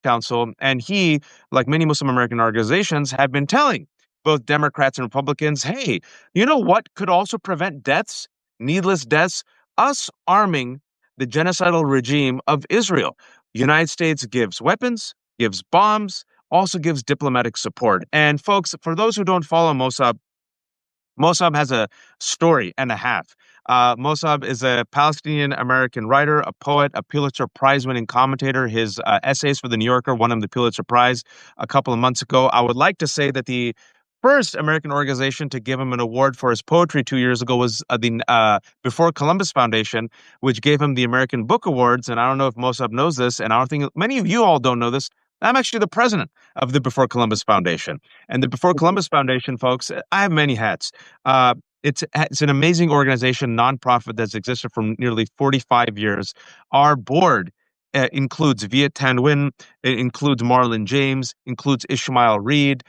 Council, and he, like many Muslim American organizations, have been telling both Democrats and Republicans, hey, you know what could also prevent deaths, needless deaths? Us arming the genocidal regime of Israel. United States gives weapons, gives bombs, also gives diplomatic support. And folks, for those who don't follow Mosab, Mosab has a story and a half. Mosab is a Palestinian American writer, a poet, a Pulitzer-prize-winning commentator. His essays for the New Yorker won him the Pulitzer Prize a couple of months ago. I would like to say that the first American organization to give him an award for his poetry 2 years ago was the Before Columbus Foundation, which gave him the American Book Awards. And I don't know if Mosab knows this, and I don't think many of you all don't know this. I'm actually the president of the Before Columbus Foundation. And the Before Columbus Foundation, folks, I have many hats. It's an amazing organization, nonprofit that's existed for nearly 45 years. Our board includes Viet Thanh Nguyen, it includes Marlon James, includes Ishmael Reed,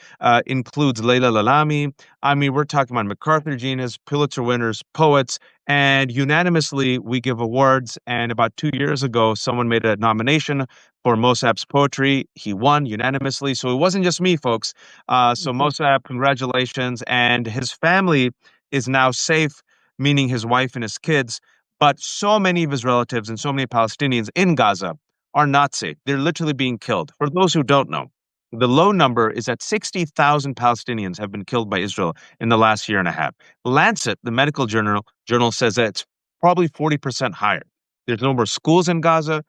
includes Leila Lalami. I mean, we're talking about MacArthur Genius, Pulitzer winners, poets, and unanimously we give awards. And about 2 years ago, someone made a nomination for Mosab's poetry. He won unanimously. So it wasn't just me, folks. So Mosab, congratulations. And his family is now safe, meaning his wife and his kids. But so many of his relatives and so many Palestinians in Gaza are not safe. They're literally being killed. For those who don't know, the low number is that 60,000 Palestinians have been killed by Israel in the last year and a half. Lancet, the medical journal says that it's probably 40% higher. There's no more schools in Gaza.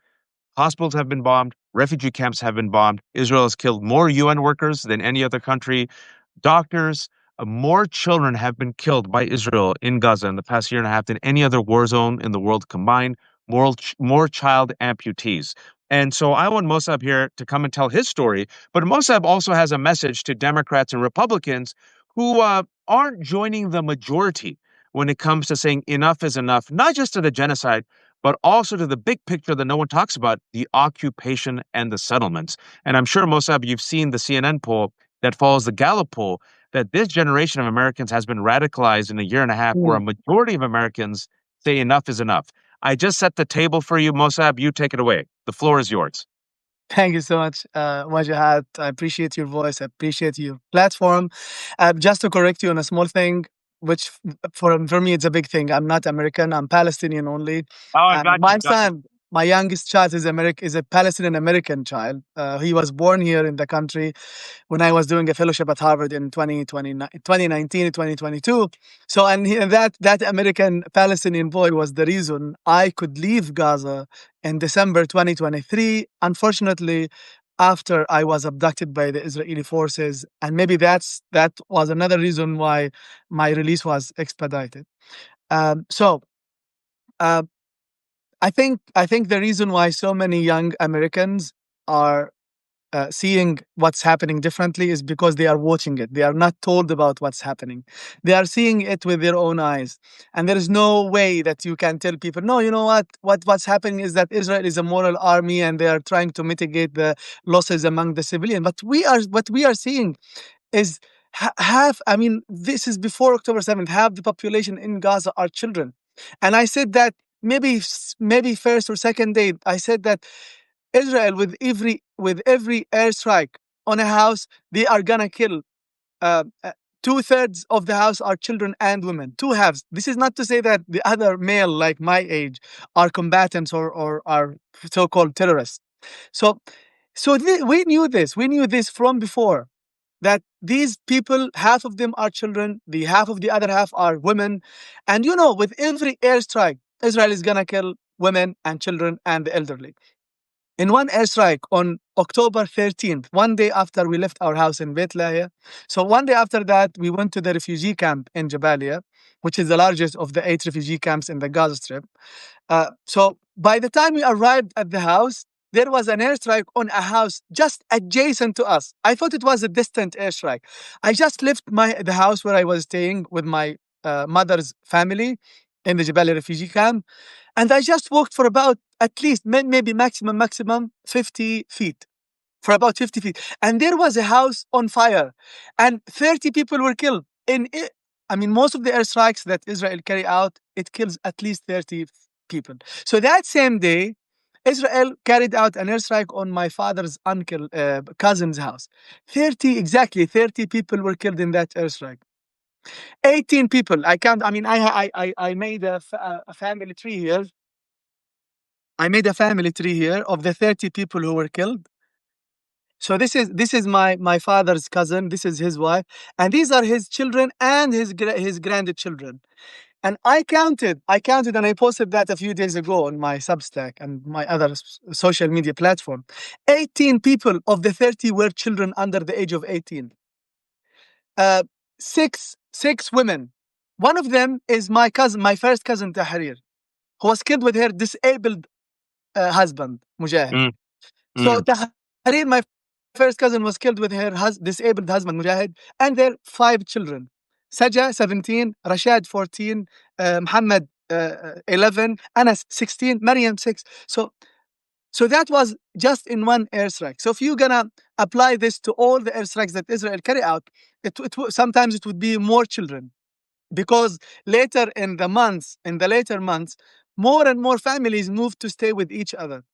Hospitals have been bombed. Refugee camps have been bombed. Israel has killed more UN workers than any other country. Doctors, more children have been killed by Israel in Gaza in the past year and a half than any other war zone in the world combined. More child amputees. And so I want Mosab here to come and tell his story. But Mosab also has a message to Democrats and Republicans who aren't joining the majority when it comes to saying enough is enough, not just to the genocide, but also to the big picture that no one talks about, the occupation and the settlements. And I'm sure, Mosab, you've seen the CNN poll that follows the Gallup poll, that this generation of Americans has been radicalized in a year and a half, where a majority of Americans say enough is enough. I just set the table for you, Mosab. You take it away. The floor is yours. Thank you so much, Wajahat. I appreciate your voice. I appreciate your platform. Just to correct you on a small thing, which for me, it's a big thing. I'm not American. I'm Palestinian only. Oh, I got My you. son, my youngest child is a Palestinian American child. He was born here in the country when I was doing a fellowship at Harvard in 2019, 2022. So, and that American Palestinian boy was the reason I could leave Gaza in December 2023. Unfortunately, after I was abducted by the Israeli forces, and maybe that was another reason why my release was expedited. So, I think the reason why so many young Americans are seeing what's happening differently is because they are watching it. They are not told about what's happening. They are seeing it with their own eyes. And there is no way that you can tell people, no, you know what? What's happening is that Israel is a moral army and they are trying to mitigate the losses among the civilians. But what we are seeing is half, I mean, this is before October 7th, half the population in Gaza are children. And I said that maybe first or second day, I said that Israel, with every airstrike on a house, they are gonna kill. 2/3 of the house are children and women. Two halves. This is not to say that the other male, like my age, are combatants or are so-called terrorists. So we knew this. We knew this from before. That these people, half of them are children, the half of the other half are women, and with every airstrike, Israel is gonna kill women and children and the elderly. In one airstrike on October 13th, one day after we left our house in Beit Lahiya, so one day after that, we went to the refugee camp in Jabalia, which is the largest of the 8 refugee camps in the Gaza Strip. So by the time we arrived at the house, there was an airstrike on a house just adjacent to us. I thought it was a distant airstrike. I just left the house where I was staying with my mother's family in the Jabalia refugee camp, and I just walked for about at least maybe maximum 50 feet. For about 50 feet. And there was a house on fire and 30 people were killed. I mean, most of the airstrikes that Israel carry out, it kills at least 30 people. So that same day, Israel carried out an airstrike on my father's uncle, cousin's house. 30 people were killed in that airstrike. 18 people. I count. I mean, I made a family tree here. I made a family tree here of the 30 people who were killed. So this is my father's cousin. This is his wife, and these are his children and his grandchildren. And I counted, and I posted that a few days ago on my Substack and my other social media platform. 18 people of the 30 were children under the age of 18. Six women. One of them is my cousin, my first cousin Tahrir, who was killed with her disabled husband Mujahid. Mm, So mm. Tahrir, my first cousin, was killed with her disabled husband Mujahid, and their 5 children: Saja 17, Rashad 14, Muhammad 11, Anas 16, Maryam 6. So that was just in one airstrike. So if you're gonna apply this to all the airstrikes that Israel carry out, sometimes it would be more children, because in the later months, more and more families moved to stay with each other.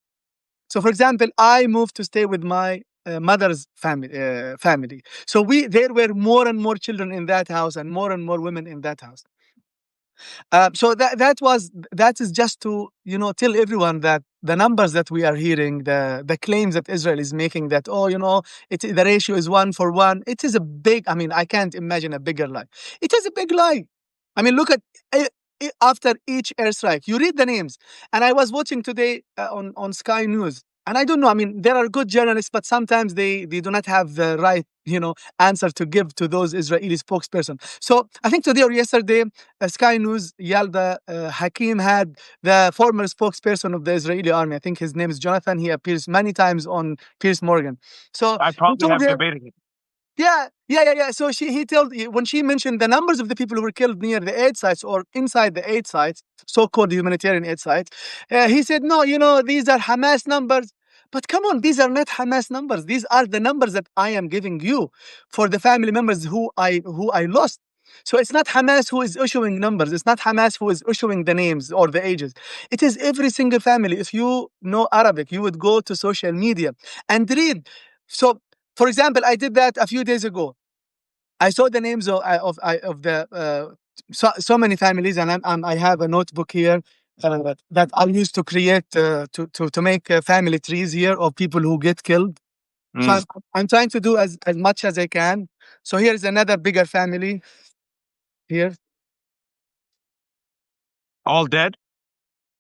So, for example, I moved to stay with my mother's family. So there were more and more children in that house and more women in that house. So that is just to tell everyone that the numbers that we are hearing, the claims that Israel is making, that the ratio is 1 for 1. It is a big. I mean, I can't imagine a bigger lie. It is a big lie. I mean, look at after each airstrike, you read the names. And I was watching today on Sky News. And I don't know. I mean, there are good journalists, but sometimes they do not have the right, answer to give to those Israeli spokesperson. So I think today or yesterday, Sky News, Yalda Hakim, had the former spokesperson of the Israeli army. I think his name is Jonathan. He appears many times on Piers Morgan. So I he probably told have her, debated it. yeah. So he told, when she mentioned the numbers of the people who were killed near the aid sites or inside the aid sites, so-called humanitarian aid sites, he said, no, these are Hamas numbers. But come on, these are not Hamas numbers. These are the numbers that I am giving you for the family members who I lost. So it's not Hamas who is issuing numbers. It's not Hamas who is issuing the names or the ages. It is every single family. If you know Arabic, you would go to social media and read. So, for example, I did that a few days ago. I saw the names of the so many families, and I have a notebook here that I used to create to make family trees here of people who get killed. So Mm. I'm trying to do as much as I can. So here is another bigger family here. All dead?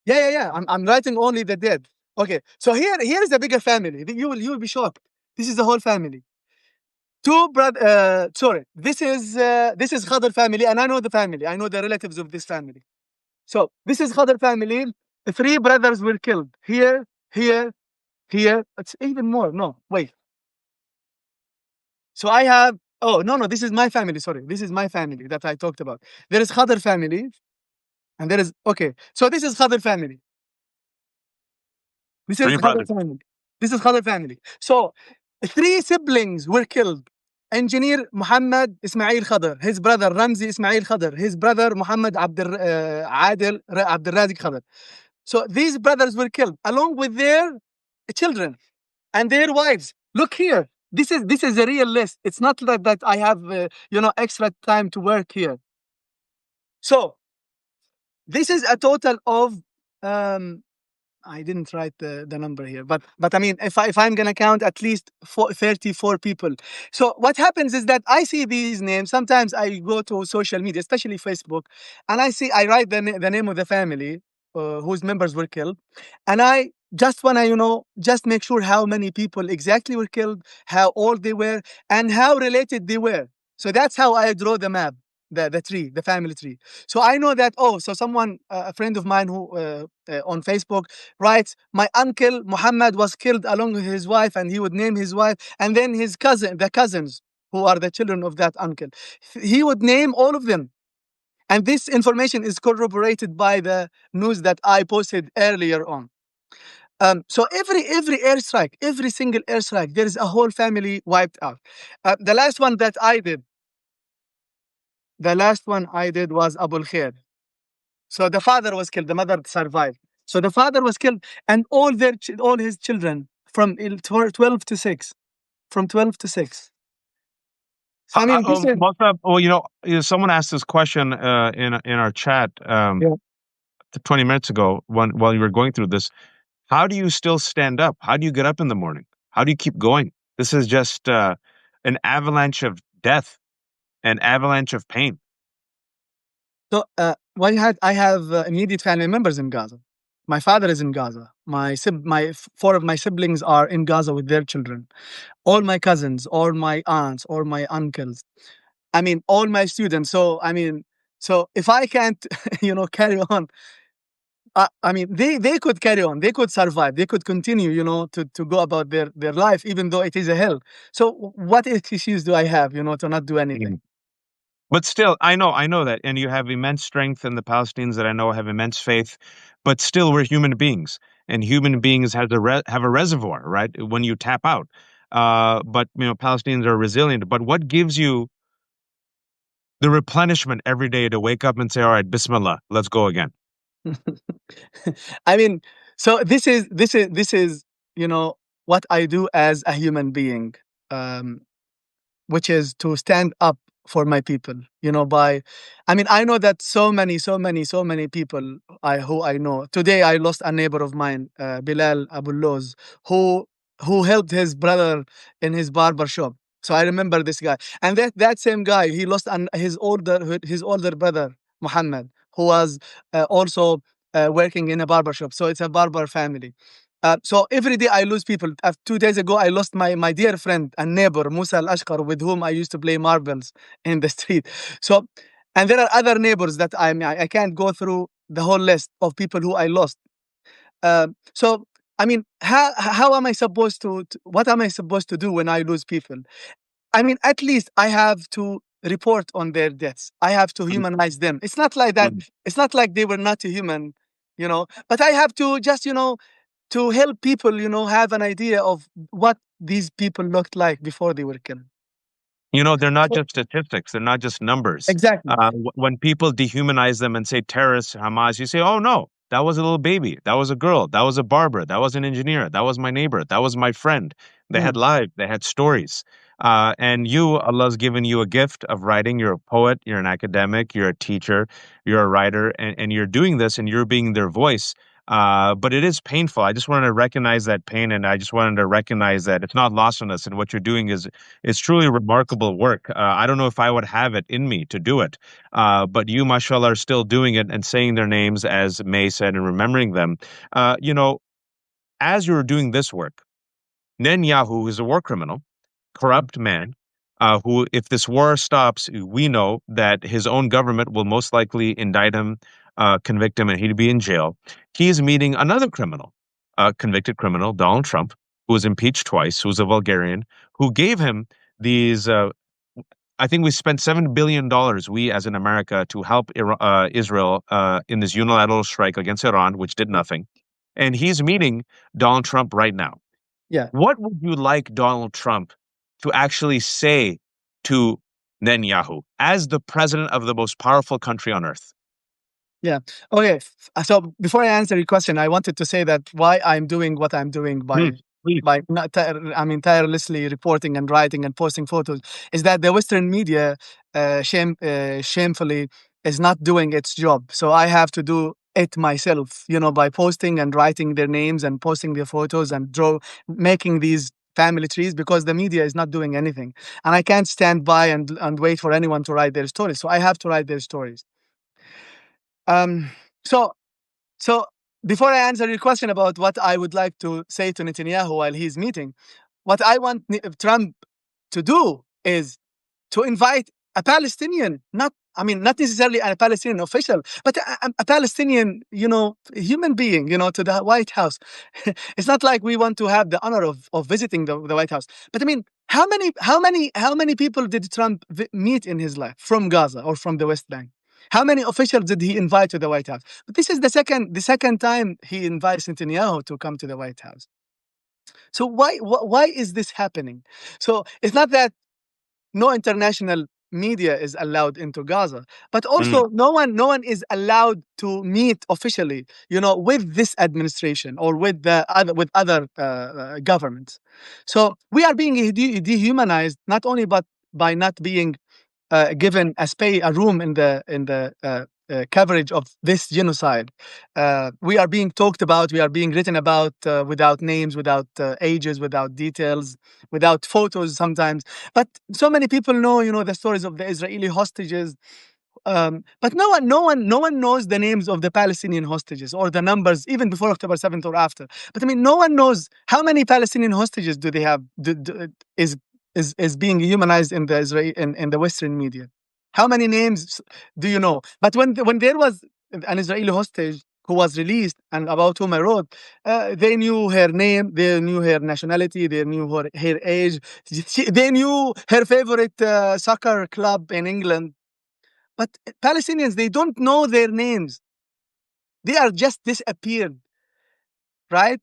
Yeah. I'm writing only the dead. Okay. So here is a bigger family. You will be shocked. This is the whole family. Two brother. Sorry. This is Khadr family, and I know the family. I know the relatives of this family. So this is Khadr family. 3 brothers were killed here, here, here. It's even more. No, wait. So I have. Oh no. This is my family. Sorry, this is my family that I talked about. There is Khadr family, and there is okay. So this is Khadr family. This is 3 Khadr brothers. family. This is Khadr family. So 3 siblings were killed. Engineer Muhammad Ismail Khadr, his brother Ramzi Ismail Khadr, his brother Muhammad Adil Abdul Razik Khadr. So these brothers were killed along with their children and their wives. Look here. This is a real list. It's not like that I have extra time to work here. So this is a total of I didn't write the number here, but I mean, if I'm gonna count at least 34 people. So what happens is that I see these names. Sometimes I go to social media, especially Facebook, and I write the name of the family whose members were killed, and I just wanna just make sure how many people exactly were killed, how old they were, and how related they were. So that's how I draw the map, the tree, the family tree. So I know that, so someone, a friend of mine who on Facebook writes, my uncle Muhammad was killed along with his wife, and he would name his wife, and then the cousins who are the children of that uncle, he would name all of them. And this information is corroborated by the news that I posted earlier on. So every airstrike, every single airstrike, there is a whole family wiped out. The last one I did was Abu Khair. So the father was killed, the mother survived. So the father was killed, and all his children from 12 to 6, from 12 to 6. So I mean, this is Mosab, someone asked this question in our chat yeah. 20 minutes ago while you were going through this. How do you still stand up? How do you get up in the morning? How do you keep going? This is just an avalanche of death, an avalanche of pain. So I have immediate family members in Gaza. My father is in Gaza. Four of my siblings are in Gaza with their children. All my cousins, all my aunts, all my uncles. I mean, all my students. So I mean, so if I can't, carry on, I mean, they could carry on. They could survive. They could continue, to go about their life, even though it is a hell. So what excuse do I have, to not do anything? But still, I know that, and you have immense strength, and the Palestinians that I know have immense faith. But still, we're human beings, and human beings have a reservoir, right? When you tap out, but Palestinians are resilient. But what gives you the replenishment every day to wake up and say, "All right, Bismillah, let's go again"? I mean, so this is what I do as a human being. Um, which is to stand up for my people, by I mean, I know that so many people who I know. Today I lost a neighbor of mine, Bilal Abulloz, who helped his brother in his barber shop. So I remember this guy, and that same guy, he lost his older brother Muhammad, who was also working in a barber shop. So it's a barber family. So every day I lose people. 2 days ago, I lost my dear friend and neighbor, Musa Al-Ashkar, with whom I used to play marbles in the street. So, and there are other neighbors that I can't go through the whole list of people who I lost. So, I mean, how am I supposed what am I supposed to do when I lose people? I mean, at least I have to report on their deaths. I have to humanize them. It's not like that. Mm. It's not like they were not human, but I have to just, to help people, have an idea of what these people looked like before they were killed. They're not So just statistics; they're not just numbers. exactly. When people dehumanize them and say terrorists, Hamas, you say, "Oh no, that was a little baby, that was a girl, that was a barber, that was an engineer, that was my neighbor, that was my friend." They had Mm, lives, they had stories. And Allah's given you a gift of writing. You're a poet, you're an academic, you're a teacher, you're a writer, and you're doing this, and you're being their voice. But it is painful. I just wanted to recognize that pain, and I just wanted to recognize that it's not lost on us. And what you're doing is it's truly remarkable work. I don't know if I would have it in me to do it, but you, mashallah, are still doing it and saying their names, as May said, and remembering them. Uh, you know, as you're doing this work, Netanyahu is a war criminal, mm, corrupt man, who, if this war stops, we know that his own government will most likely indict him, convict him, and he'd be in jail. He's meeting another criminal, a convicted criminal, Donald Trump, who was impeached twice, who's a Bulgarian, who gave him these. I think we spent $7 billion, we as in America, to help Israel in this unilateral strike against Iran, which did nothing. And he's meeting Donald Trump right now. yeah. What would you like Donald Trump to actually say to Netanyahu as the president of the most powerful country on earth? Yeah. Okay. So before I answer your question, I wanted to say that why I'm doing what I'm doing by Please, please. not I mean tirelessly reporting and writing and posting photos is that the Western media shamefully is not doing its job. So I have to do it myself, by posting and writing their names and posting their photos and making these family trees because the media is not doing anything. And I can't stand by and wait for anyone to write their stories. So I have to write their stories. Um, so so before I answer your question about what I would like to say to Netanyahu while he's meeting, what I want Trump to do is to invite a Palestinian, not necessarily a Palestinian official, but a Palestinian, human being, to the White House. It's not like we want to have the honor of visiting the White House, but I mean, how many people did Trump meet in his life from Gaza or from the West Bank? How many officials did he invite to the White House? But this is the second time he invites Netanyahu to come to the White House. So why is this happening? So it's not that no international media is allowed into Gaza, but also no one is allowed to meet officially, with this administration or with other governments. So we are being dehumanized not only but by not being given a room in the coverage of this genocide. We are being talked about, we are being written about without names, without ages, without details, without photos sometimes. But so many people know, the stories of the Israeli hostages. But no one knows the names of the Palestinian hostages or the numbers, even before October 7th or after. But I mean, no one knows how many Palestinian hostages do they have, is being humanized in the in the Western media. How many names do you know? But when there was an Israeli hostage who was released and about whom I wrote, they knew her name, they knew her nationality, they knew her age, they knew her favorite soccer club in England. But Palestinians, they don't know their names. They are just disappeared, right?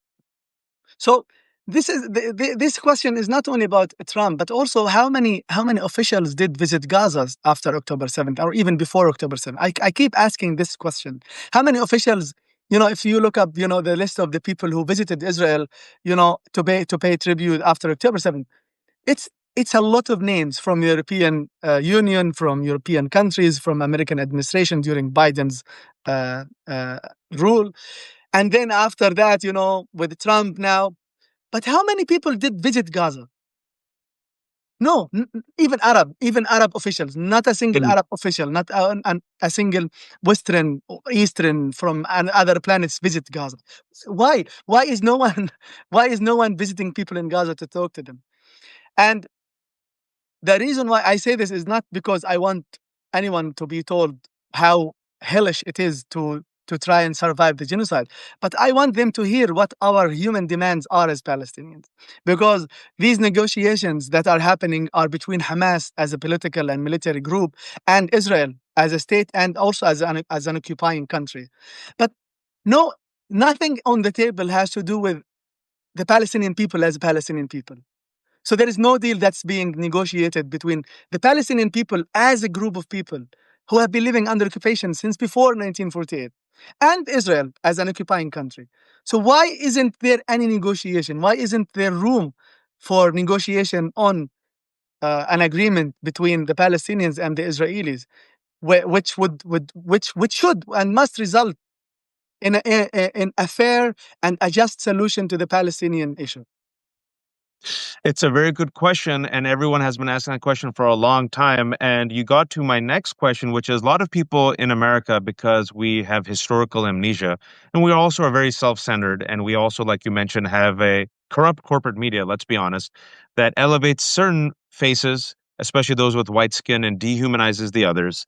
So this question is not only about Trump, but also how many officials did visit Gaza after October 7th or even before October 7th? I keep asking this question. How many officials, if you look up, the list of the people who visited Israel, to pay tribute after October 7th, it's a lot of names from European Union, from European countries, from American administration during Biden's rule. And then after that, with Trump now. But how many people did visit Gaza? No, even Arab officials, not a single Arab official, not a single Western or Eastern from other planets visit Gaza. Why? Why is no one? Why is no one visiting people in Gaza to talk to them? And the reason why I say this is not because I want anyone to be told how hellish it is to try and survive the genocide, but I want them to hear what our human demands are as Palestinians. Because these negotiations that are happening are between Hamas as a political and military group and Israel as a state and also as an occupying country. But no, nothing on the table has to do with the Palestinian people as Palestinian people. So there is no deal that's being negotiated between the Palestinian people as a group of people who have been living under occupation since before 1948 and Israel as an occupying country. So why isn't there any negotiation? Why isn't there room for negotiation on an agreement between the Palestinians and the Israelis, which should and must result in a fair and a just solution to the Palestinian issue? It's a very good question, and everyone has been asking that question for a long time. And you got to my next question, which is a lot of people in America, because we have historical amnesia, and we also are very self-centered, and we also, like you mentioned, have a corrupt corporate media, let's be honest, that elevates certain faces, especially those with white skin, and dehumanizes the others.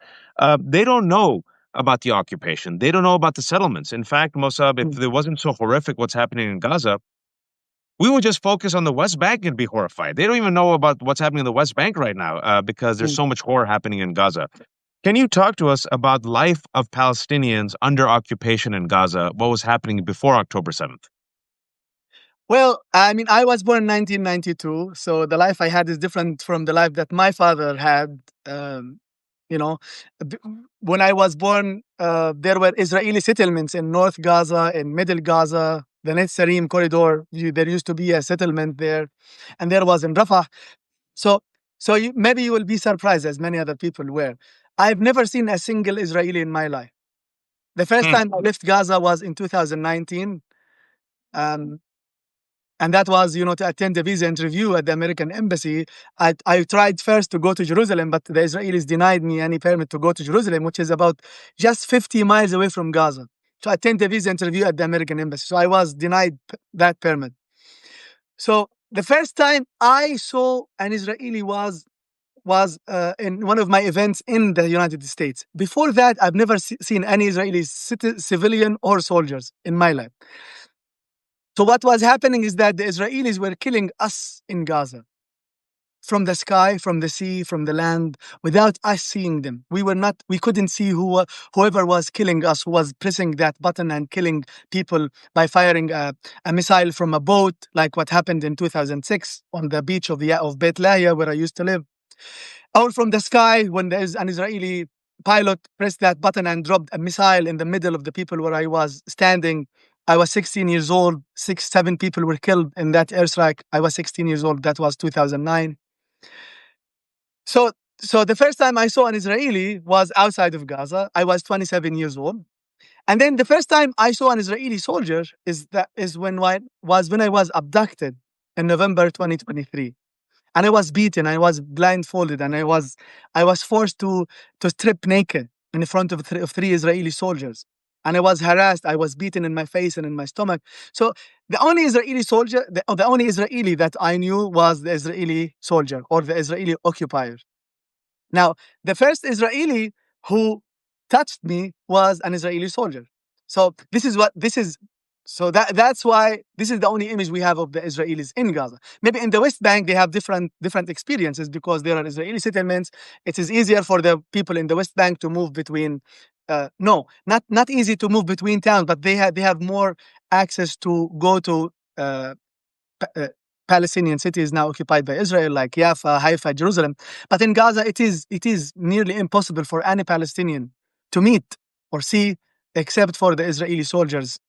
They don't know about the occupation. They don't know about the settlements. In fact, Mosab, if it wasn't so horrific what's happening in Gaza, we would just focus on the West Bank and be horrified. They don't even know about what's happening in the West Bank right now because there's Mm. so much horror happening in Gaza. Can you talk to us about life of Palestinians under occupation in Gaza? What was happening before October 7th? Well, I mean, I was born in 1992, so the life I had is different from the life that my father had. You know, B- when I was born, there were Israeli settlements in North Gaza, in Middle Gaza, the Netzarim corridor. There used to be a settlement there, and there was in Rafah. So, maybe you will be surprised, as many other people were. I've never seen a single Israeli in my life. The first Hmm. time I left Gaza was in 2019. Um, and that was, to attend a visa interview at the American embassy. I tried first to go to Jerusalem, but the Israelis denied me any permit to go to Jerusalem, which is about just 50 miles away from Gaza, to attend a visa interview at the American embassy. So I was denied that permit. So the first time I saw an Israeli was in one of my events in the United States. Before that, I've never seen any Israeli civilian or soldiers in my life. So what was happening is that the Israelis were killing us in Gaza from the sky, from the sea, from the land, without us seeing them. We couldn't see whoever was killing us, who was pressing that button and killing people by firing a missile from a boat, like what happened in 2006 on the beach of Beit Lahiya, where I used to live. Or from the sky when there's an Israeli pilot pressed that button and dropped a missile in the middle of the people where I was standing. I was 16 years old. 7 people were killed in that airstrike. I was 16 years old. That was 2009. So, so the first time I saw an Israeli was outside of Gaza. I was 27 years old. And then the first time I saw an Israeli soldier is when I was abducted in November 2023, and I was beaten, I was blindfolded, and I was forced to strip naked in front of three Israeli soldiers, and I was harassed. I was beaten in my face and in my stomach. So the only Israeli soldier, the only Israeli that I knew was the Israeli soldier or the Israeli occupier. Now, the first Israeli who touched me was an Israeli soldier. So this is what this is. So that's why this is the only image we have of the Israelis in Gaza. Maybe in the West Bank they have different experiences because there are Israeli settlements. It is easier for the people in the West Bank to move between. No, not easy to move between towns, but they have more access to go to uh, Palestinian cities now occupied by Israel, like Jaffa, Haifa, Jerusalem. But in Gaza, it is nearly impossible for any Palestinian to meet or see, except for the Israeli soldiers,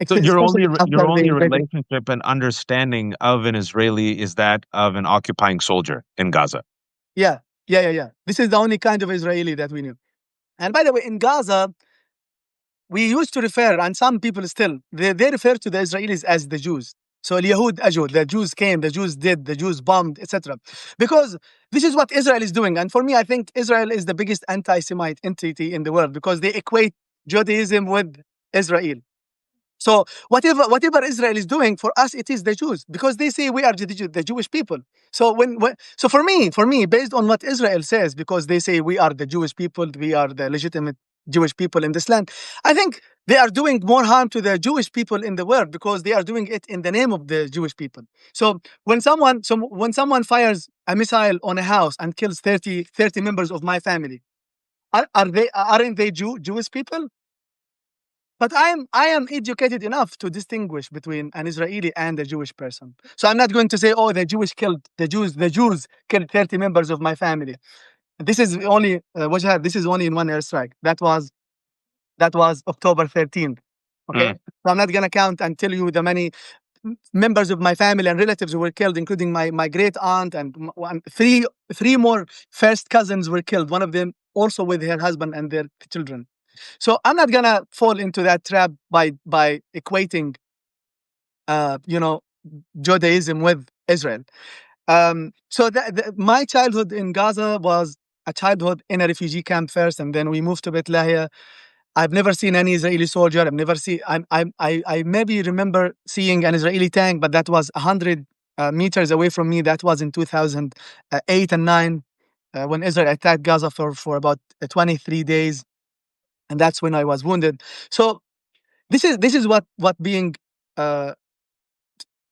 So your especially only after your they only invaded. relationship and understanding of an Israeli is that of an occupying soldier in Gaza. Yeah, yeah. This is the only kind of Israeli that we knew. And by the way, in Gaza, we used to refer, and some people still, they refer to the Israelis as the Jews. So Yahud Ajud, the Jews came, the Jews did, the Jews bombed, etc. Because this is what Israel is doing. And for me, I think Israel is the biggest anti-Semite entity in the world because they equate Judaism with Israel. So whatever Israel is doing for us, it is the Jews because they say we are the Jewish people. So so for me, based on what Israel says, because they say we are the Jewish people, we are the legitimate Jewish people in this land, I think they are doing more harm to the Jewish people in the world because they are doing it in the name of the Jewish people. So when someone fires a missile on a house and kills 30 members of my family, aren't they Jewish people? But I am educated enough to distinguish between an Israeli and a Jewish person. So I'm not going to say, oh, the Jews killed 30 members of my family. This is only Wajah, this is only in one airstrike. That was October 13th. Okay. Mm. So I'm not gonna count and tell you the many members of my family and relatives who were killed, including my great aunt and three more first cousins were killed. One of them also with her husband and their children. So I'm not gonna fall into that trap by equating, you know, Judaism with Israel. So my childhood in Gaza was a childhood in a refugee camp first, and then we moved to Beit Lahia. I've never seen any Israeli soldier. I've never seen. I maybe remember seeing an Israeli tank, but that was 100 meters away from me. That was in 2008 and nine, when Israel attacked Gaza for about 23 days, and that's when I was wounded. So this is what being uh,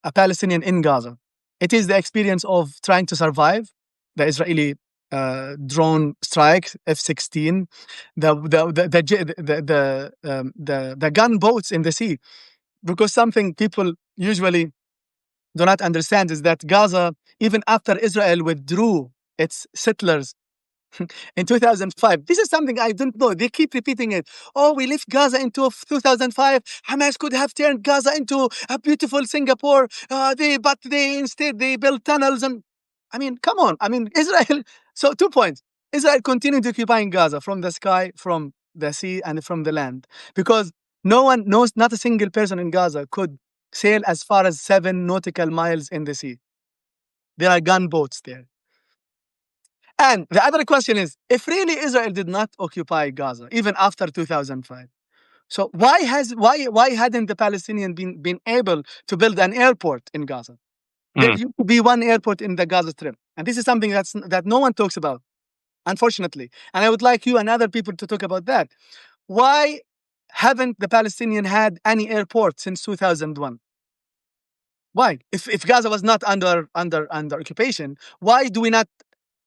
a Palestinian in Gaza. It is the experience of trying to survive the Israeli drone strike, F-16, the gunboats in the sea. Because something people usually do not understand is that Gaza, even after Israel withdrew its settlers in 2005. This is something I don't know. They keep repeating it. Oh, we left Gaza into 2005. Hamas could have turned Gaza into a beautiful Singapore. But they instead they built tunnels and. I mean, come on. I mean, Israel. So 2 points. Israel continued occupying Gaza from the sky, from the sea, and from the land because no one knows. Not a single person in Gaza could sail as far as 7 nautical miles in the sea. There are gunboats there. And the other question is, if really Israel did not occupy Gaza, even after 2005, so why hadn't the Palestinians been able to build an airport in Gaza? There Mm. used to be one airport in the Gaza Strip, and this is something that no one talks about, unfortunately. And I would like you and other people to talk about that. Why haven't the Palestinians had any airport since 2001? Why? If Gaza was not under occupation, why do we not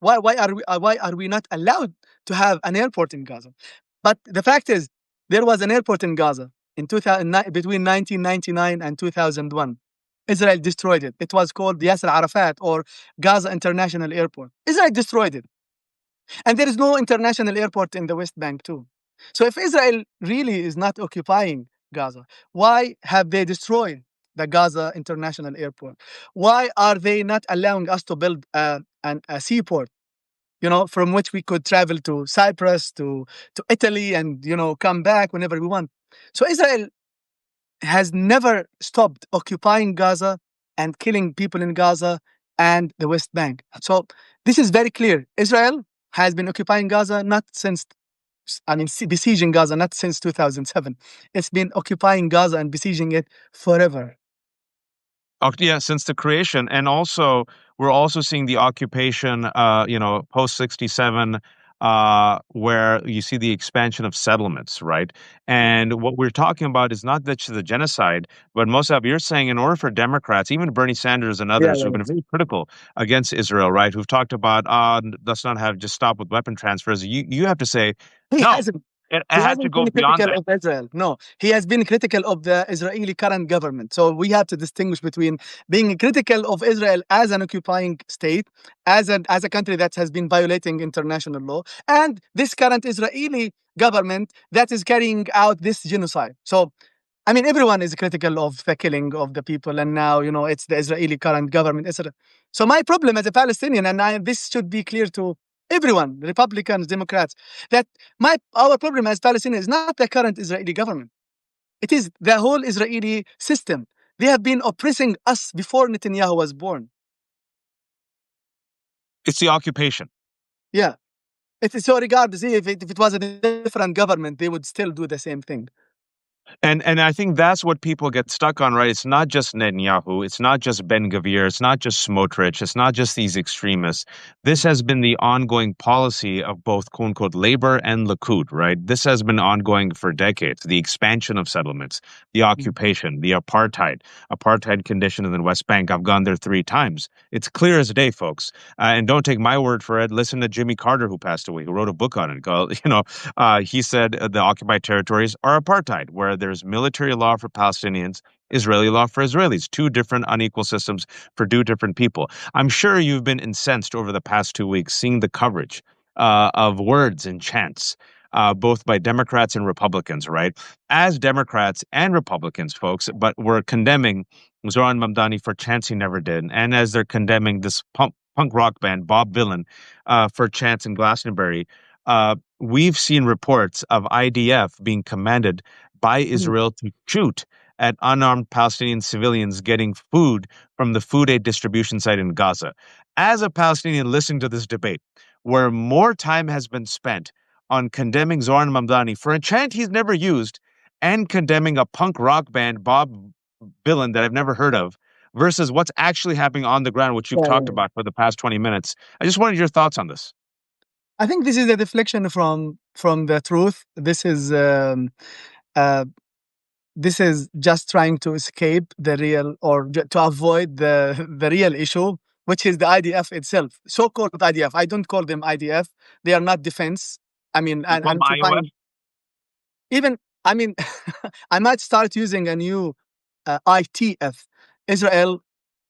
why are we not allowed to have an airport in Gaza? But the fact is, there was an airport in Gaza in 2009, between 1999 and 2001. Israel destroyed it. It was called Yasser Arafat or Gaza International Airport. Israel destroyed it. And there is no international airport in the West Bank, too. So if Israel really is not occupying Gaza, why have they destroyed the Gaza International Airport? Why are they not allowing us to build a seaport, from which we could travel to Cyprus, to Italy, and, come back whenever we want? So Israel has never stopped occupying Gaza and killing people in Gaza and the West Bank. So this is very clear. Israel has been occupying Gaza not since, besieging Gaza not since 2007. It's been occupying Gaza and besieging it forever. Yeah, since the creation, and also we're also seeing the occupation, post 67, where you see the expansion of settlements, right? And what we're talking about is not just the genocide, but Mosab, you're saying in order for Democrats, even Bernie Sanders and Yeah, others yeah, who've been very critical against Israel, right, who've talked about, let's not have just stop with weapon transfers. You have to say, he no, hasn't. it He had to hasn't go been beyond critical that. of Israel. No, he has been critical of the Israeli current government. So we have to distinguish between being critical of Israel as an occupying state, as a country that has been violating international law, and this current Israeli government that is carrying out this genocide. So everyone is critical of the killing of the people, and now it's the Israeli current government, etc. So my problem as a Palestinian, and this should be clear to everyone, Republicans, Democrats, that our problem as Palestinians is not the current Israeli government. It is the whole Israeli system. They have been oppressing us before Netanyahu was born. It's the occupation. Yeah. So regardless, if it was a different government, they would still do the same thing. And I think that's what people get stuck on, right? It's not just Netanyahu, it's not just Ben Gvir, it's not just Smotrich, it's not just these extremists. This has been the ongoing policy of both quote unquote labor and Likud, right? This has been ongoing for decades. The expansion of settlements, the occupation, the apartheid condition in the West Bank. I've gone there 3 times. It's clear as day, folks. And don't take my word for it. Listen to Jimmy Carter, who passed away, who wrote a book on it. He said the occupied territories are apartheid, where there's military law for Palestinians, Israeli law for Israelis, two different unequal systems for two different people. I'm sure you've been incensed over the past 2 weeks seeing the coverage of words and chants. Both by Democrats and Republicans, right? As Democrats and Republicans, folks, but we're condemning Zoran Mamdani for chants he never did, and as they're condemning this punk rock band, Bob Dylan, for chants in Glastonbury, we've seen reports of IDF being commanded by Israel to shoot at unarmed Palestinian civilians getting food from the food aid distribution site in Gaza. As a Palestinian listening to this debate, where more time has been spent on condemning Zoran Mamdani for a chant he's never used and condemning a punk rock band, Bob Dylan, that I've never heard of, versus what's actually happening on the ground, which you've talked Yeah. about for the past 20 minutes. I just wanted your thoughts on this. I think this is a deflection from the truth. Uh, this is just trying to escape the real, or to avoid the real issue, which is the IDF itself. So-called IDF. I don't call them IDF. They are not defense. You call them and to IOF? find even I might start using a new ITF, Israel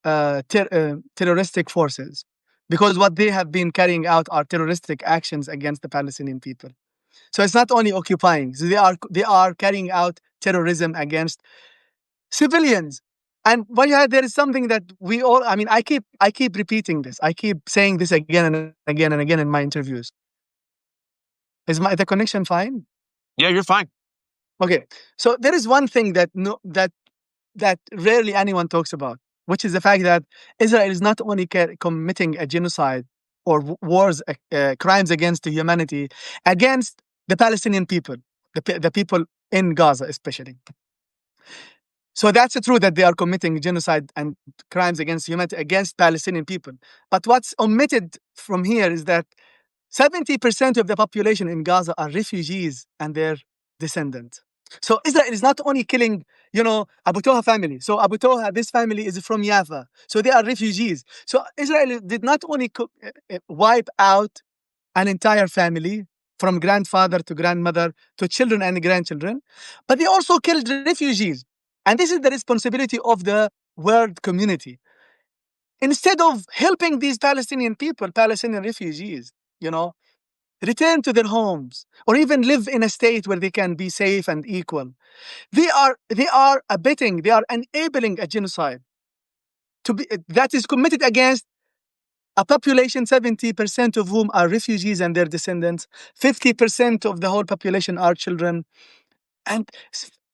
terroristic forces, because what they have been carrying out are terroristic actions against the Palestinian people. So it's not only occupying; so they are carrying out terrorism against civilians. And there is something that we all. I keep repeating this. I keep saying this again and again and again in my interviews. Is the connection fine? Yeah, you're fine. Okay. So there is one thing that no that rarely anyone talks about, which is the fact that Israel is not only committing a genocide or wars, crimes against humanity against the Palestinian people, the people in Gaza, especially. So that's true that they are committing genocide and crimes against humanity against Palestinian people. But what's omitted from here is that 70% of the population in Gaza are refugees and their descendants. So Israel is not only killing, Abu Toha family. So Abu Toha, this family is from Jaffa. So they are refugees. So Israel did not only wipe out an entire family from grandfather to grandmother to children and grandchildren, but they also killed refugees. And this is the responsibility of the world community, instead of helping these Palestinian people, Palestinian refugees, return to their homes or even live in a state where they can be safe and equal. They are abetting, they are enabling a genocide that is committed against a population 70% of whom are refugees and their descendants. 50% of the whole population are children, and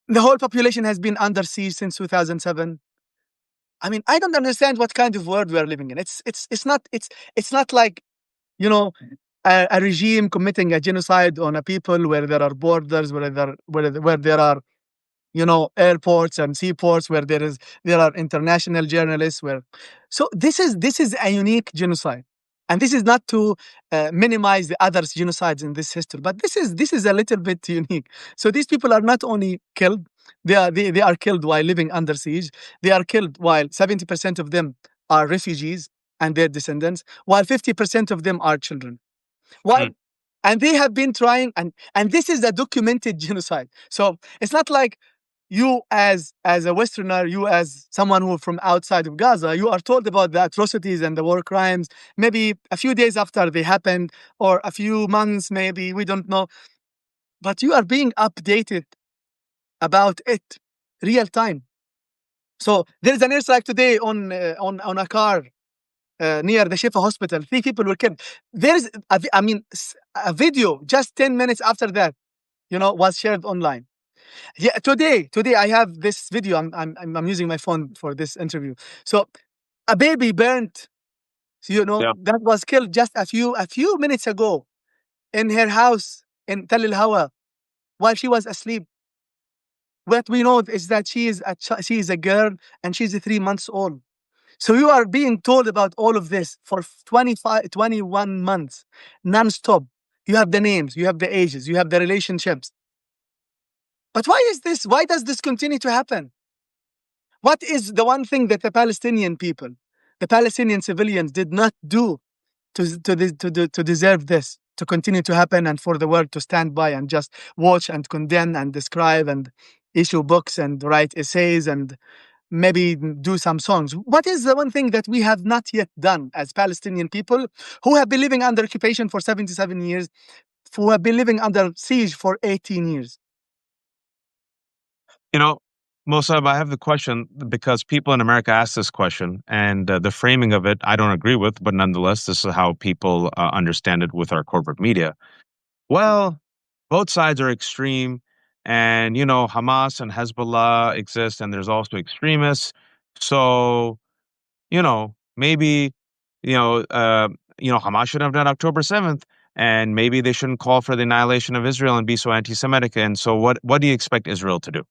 the whole population has been under siege since 2007. I mean, I don't understand what kind of world we are living in. It's not like, you know a regime committing a genocide on a people where there are borders, where there are, airports and seaports, where there are international journalists. So this is a unique genocide, and this is not to minimize the other genocides in this history, but this is a little bit unique. So these people are not only killed, they are killed while living under siege. They are killed while 70% of them are refugees and their descendants, while 50% of them are children. While Mm. and they have been trying, and this is a documented genocide. So it's not like you, as a Westerner, you as someone who from outside of Gaza, you are told about the atrocities and the war crimes maybe a few days after they happened, or a few months, maybe, we don't know, but you are being updated about it real time. So there is an airstrike today on a car near the Shifa hospital. 3 people were killed. There is a video just 10 minutes after that, was shared online. Yeah, today I have this video. I'm using my phone for this interview. So a baby burnt, Yeah. that was killed just a few minutes ago in her house in Tel El Hawa while she was asleep. What we know is that she is a girl, and she's 3 months old. So you are being told about all of this for 25, 21 months, non-stop. You have the names, you have the ages, you have the relationships. But why is this? Why does this continue to happen? What is the one thing that the Palestinian people, the Palestinian civilians, did not do to deserve this to continue to happen, and for the world to stand by and just watch and condemn and describe and issue books and write essays and maybe do some songs? What is the one thing that we have not yet done as Palestinian people, who have been living under occupation for 77 years, who have been living under siege for 18 years? You know, Mosab, I have the question because people in America ask this question, and the framing of it I don't agree with, but nonetheless, this is how people understand it with our corporate media. Well, both sides are extreme, and Hamas and Hezbollah exist, and there's also extremists. So maybe Hamas should have done October 7th, and maybe they shouldn't call for the annihilation of Israel and be so anti-Semitic. And so, what do you expect Israel to do?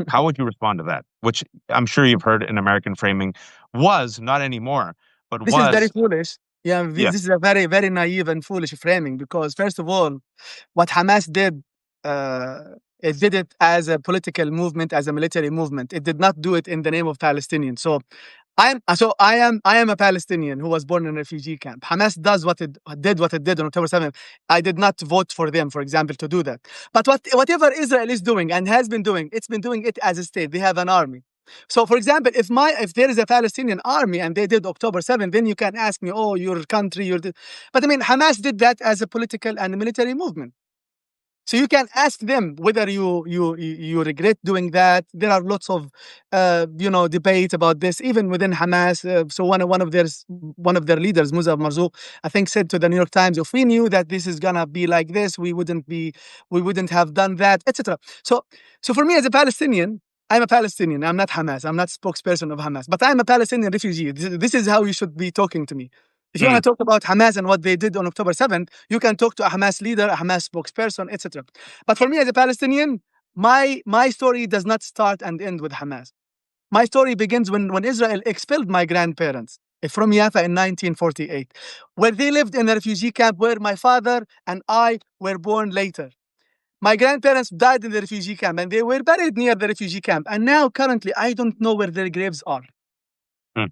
How would you respond to that? Which I'm sure you've heard in American framing was not anymore, but This is very was. foolish. Yeah, Yeah. this is a very, very naive and foolish framing, because, first of all, what Hamas did, uh, it did it as a political movement, as a military movement. It did not do it in the name of Palestinians. So I am a Palestinian who was born in a refugee camp. Hamas did what it did on October 7th. I did not vote for them, for example, to do that. But whatever Israel is doing and has been doing, it's been doing it as a state. They have an army. So, for example, if there is a Palestinian army and they did October 7th, then you can ask me, oh, your country, but I mean, Hamas did that as a political and military movement. So you can ask them whether you regret doing that. There are lots of debate about this, even within Hamas. So one of their leaders, Mosab Marzouk, I think, said to the New York Times, "If we knew that this is gonna be like this, we wouldn't have done that, etc." So for me as a Palestinian, I'm a Palestinian. I'm not Hamas. I'm not spokesperson of Hamas, but I'm a Palestinian refugee. This is how you should be talking to me. If you Mm. want to talk about Hamas and what they did on October 7th, you can talk to a Hamas leader, a Hamas spokesperson, etc. But for me as a Palestinian, my story does not start and end with Hamas. My story begins when Israel expelled my grandparents from Jaffa in 1948, where they lived in a refugee camp where my father and I were born later. My grandparents died in the refugee camp, and they were buried near the refugee camp. And now, currently, I don't know where their graves are. Mm.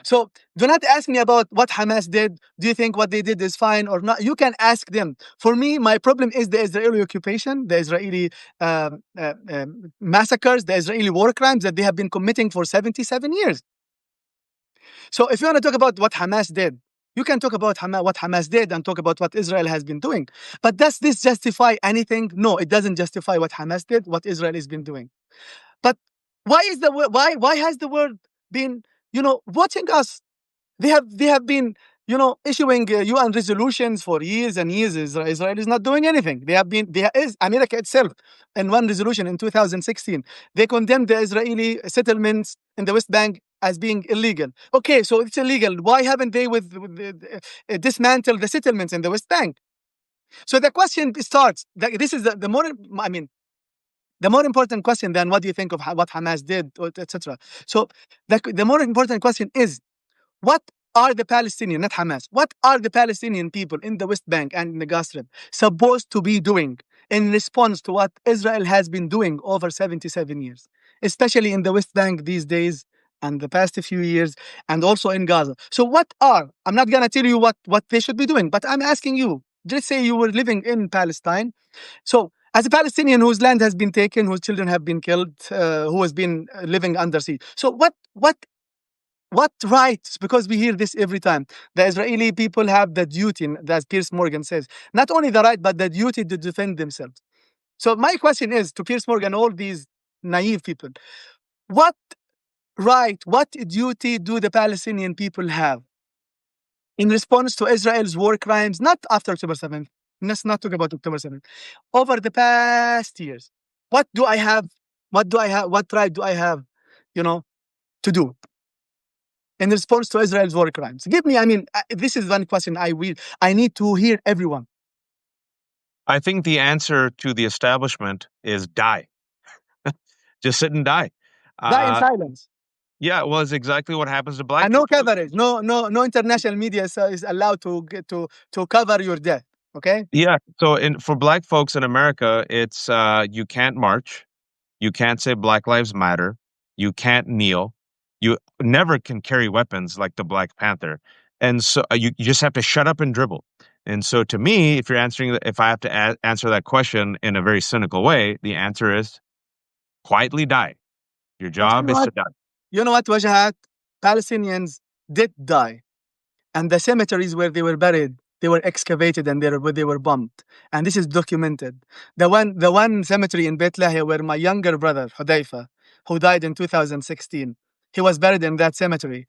So do not ask me about what Hamas did. Do you think what they did is fine or not? You can ask them. For me, my problem is the Israeli occupation, the Israeli massacres, the Israeli war crimes that they have been committing for 77 years. So if you want to talk about what Hamas did, you can talk about what Hamas did and talk about what Israel has been doing. But does this justify anything? No, it doesn't justify what Hamas did, what Israel has been doing. But why has the world been watching us? They have been issuing UN resolutions for years and years. Israel is not doing anything. There is America itself in one resolution in 2016. They condemned the Israeli settlements in the West Bank as being illegal. Okay, so it's illegal. Why haven't they dismantled the settlements in the West Bank? So the question starts. This is the more. I mean, the more important question than what do you think of what Hamas did, etc. So the more important question is, what are the Palestinian, not Hamas, what are the Palestinian people in the West Bank and in the Gaza Strip supposed to be doing in response to what Israel has been doing over 77 years, especially in the West Bank these days and the past few years, and also in Gaza? So I'm not going to tell you what they should be doing, but I'm asking you, let's say you were living in Palestine. So as a Palestinian whose land has been taken, whose children have been killed, who has been living under siege. So what rights? Because we hear this every time. The Israeli people have the duty, as Piers Morgan says, not only the right, but the duty to defend themselves. So my question is to Piers Morgan, all these naive people, what right, what duty do the Palestinian people have in response to Israel's war crimes, not after October 7th, let's not talk about October 7th, over the past years? What do I have? What right do I have, to do in response to Israel's war crimes? Give me, this is one question I need to hear everyone. I think the answer to the establishment is die. Just sit and die. Die in silence. Yeah, well, it's exactly what happens to black And no people. coverage. No international media is allowed to cover your death. Okay? Yeah. So for black folks in America, it's you can't march, you can't say Black Lives Matter, you can't kneel, you never can carry weapons like the Black Panther, and so you just have to shut up and dribble. And so to me, if I have to answer that question in a very cynical way, the answer is quietly die. Your But job is to die. you know what, Wajahat? Palestinians did die. And the cemeteries where they were buried, they were excavated and they were bombed. And this is documented. The one cemetery in Bethlehem where my younger brother, Hudayfa, who died in 2016, he was buried in that cemetery.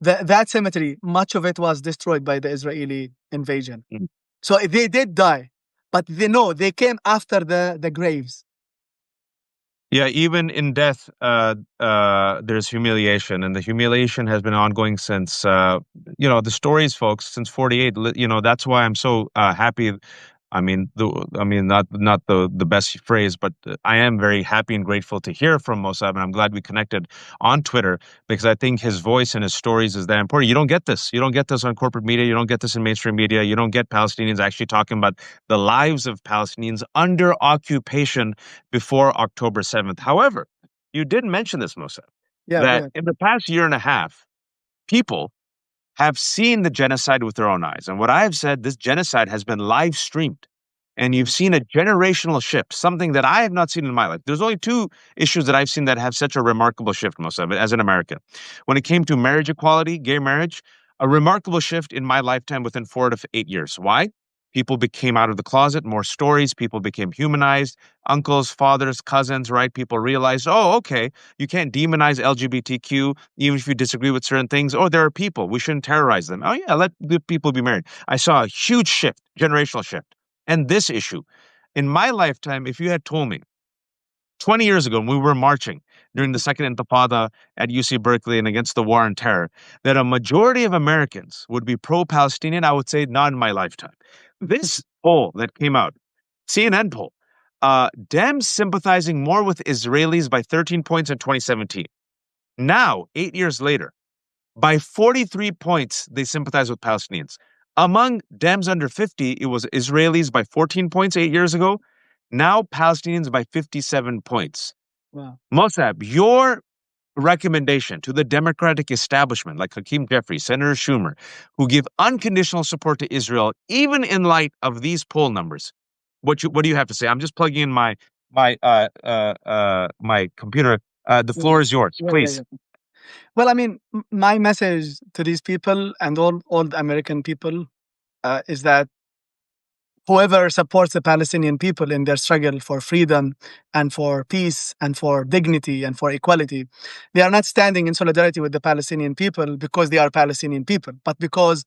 That cemetery, much of it was destroyed by the Israeli invasion. Mm. So they did die, but they came after the graves. Yeah, even in death, there's humiliation, and the humiliation has been ongoing since, the stories, folks, since '48. That's why I'm so happy. Not the best phrase, but I am very happy and grateful to hear from Mosab, and I'm glad we connected on Twitter because I think his voice and his stories is that important. You don't get this. You don't get this on corporate media. You don't get this in mainstream media. You don't get Palestinians actually talking about the lives of Palestinians under occupation before October 7th. However, you did mention this, Mosab, that in the past year and a half, people have seen the genocide with their own eyes. And what I have said, this genocide has been live streamed. And you've seen a generational shift, something that I have not seen in my life. There's only two issues that I've seen that have such a remarkable shift, most of it, as an American. When it came to marriage equality, gay marriage, a remarkable shift in my lifetime within 4 to 8 years. Why? People became out of the closet, more stories, people became humanized, uncles, fathers, cousins, right? People realized, oh, okay, you can't demonize LGBTQ, even if you disagree with certain things. Oh, there are people, we shouldn't terrorize them. Oh, yeah, let the people be married. I saw a huge shift, generational shift. And this issue, in my lifetime, if you had told me 20 years ago when we were marching during the Second Intifada at UC Berkeley and against the war on terror, that a majority of Americans would be pro-Palestinian, I would say not in my lifetime. This poll that came out, CNN poll, Dems sympathizing more with Israelis by 13 points in 2017. Now, 8 years later, by 43 points, they sympathize with Palestinians. Among Dems under 50, it was Israelis by 14 points 8 years ago. Now Palestinians by 57 points. Wow. Mosab, your recommendation to the Democratic establishment, like Hakeem Jeffries, Senator Schumer, who give unconditional support to Israel, even in light of these poll numbers? What do you have to say? I'm just plugging in my computer. The floor is yours, Yeah, yeah, please. yeah. Well, I mean, my message to these people and all the American people is that whoever supports the Palestinian people in their struggle for freedom and for peace and for dignity and for equality, they are not standing in solidarity with the Palestinian people because they are Palestinian people, but because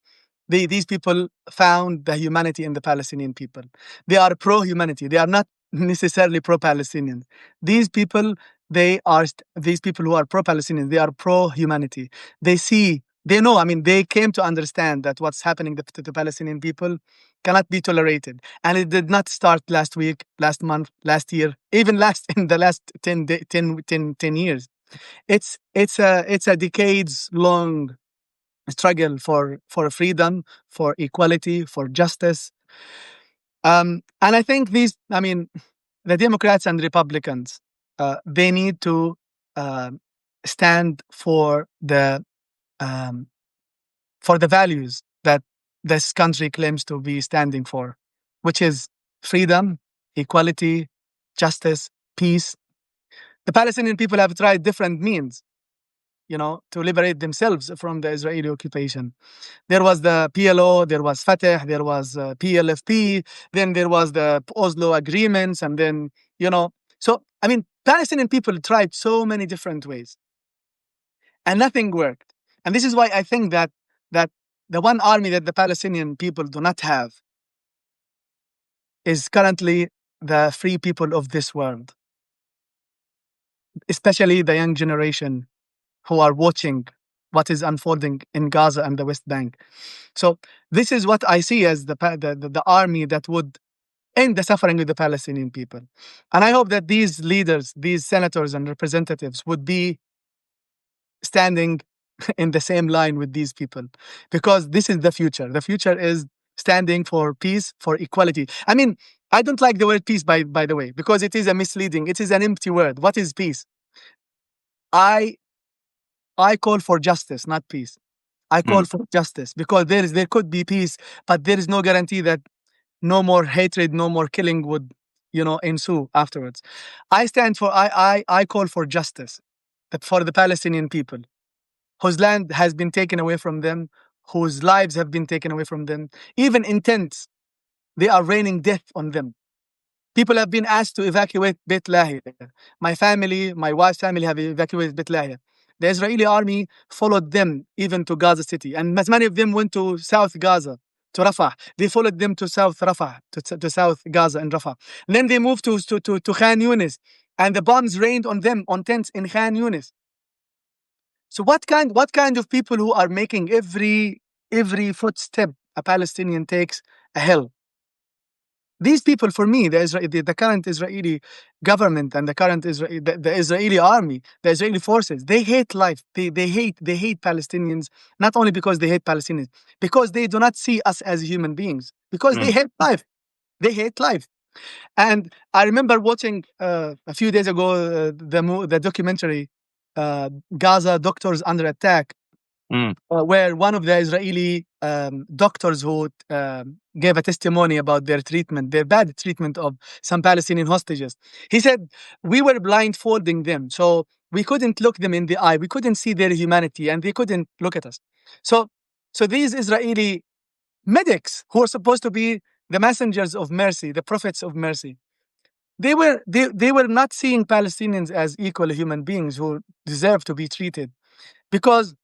these people found the humanity in the Palestinian people. They are pro-humanity. They are not necessarily pro-Palestinian. These people, these people who are pro-Palestinian. They are pro-humanity. They know. I mean, they came to understand that what's happening to the Palestinian people cannot be tolerated, and it did not start last week, last month, last year, even last in the last 10 years. It's a decades long struggle for freedom, for equality, for justice. And I think the Democrats and Republicans, they need to uh, stand um, for the values that this country claims to be standing for, which is freedom, equality, justice, peace. The Palestinian people have tried different means, to liberate themselves from the Israeli occupation. There was the PLO, there was Fatah, there was PLFP, then there was the Oslo agreements, and then, so, Palestinian people tried so many different ways and nothing worked. And this is why I think that the one army that the Palestinian people do not have is currently the free people of this world, especially the young generation who are watching what is unfolding in Gaza and the West Bank. So this is what I see as the army that would end the suffering of the Palestinian people. And I hope that these leaders, these senators and representatives would be standing in the same line with these people, because this is the future. The future is standing for peace, for equality. I don't like the word peace, by the way, because it is a misleading, it is an empty word. What is peace? I I call for justice, not peace. I call for justice because there could be peace, but there is no guarantee that no more hatred, no more killing would, ensue afterwards. I call for justice for the Palestinian people whose land has been taken away from them, whose lives have been taken away from them, even in tents. They are raining death on them. People have been asked to evacuate Beit Lahia. My family, my wife's family have evacuated Beit Lahia. The Israeli army followed them even to Gaza City, and many of them went to South Gaza, to Rafah. They followed them to South Rafah, to South Gaza and Rafah. And then they moved to Khan Yunis, and the bombs rained on them, on tents in Khan Yunis. So what kind of people who are making every footstep a Palestinian takes a hell? These people, for me, the current Israeli government and the Israeli army, the Israeli forces, they hate life. They hate Palestinians, not only because they hate Palestinians, because they do not see us as human beings, because they hate life. They hate life. And I remember watching a few days ago the documentary Gaza Doctors Under Attack, where one of the Israeli doctors who gave a testimony about their bad treatment of some Palestinian hostages. He said, we were blindfolding them, so we couldn't look them in the eye. We couldn't see their humanity, and they couldn't look at us. So these Israeli medics, who are supposed to be the messengers of mercy, the prophets of mercy, they were not seeing Palestinians as equal human beings who deserve to be treated, because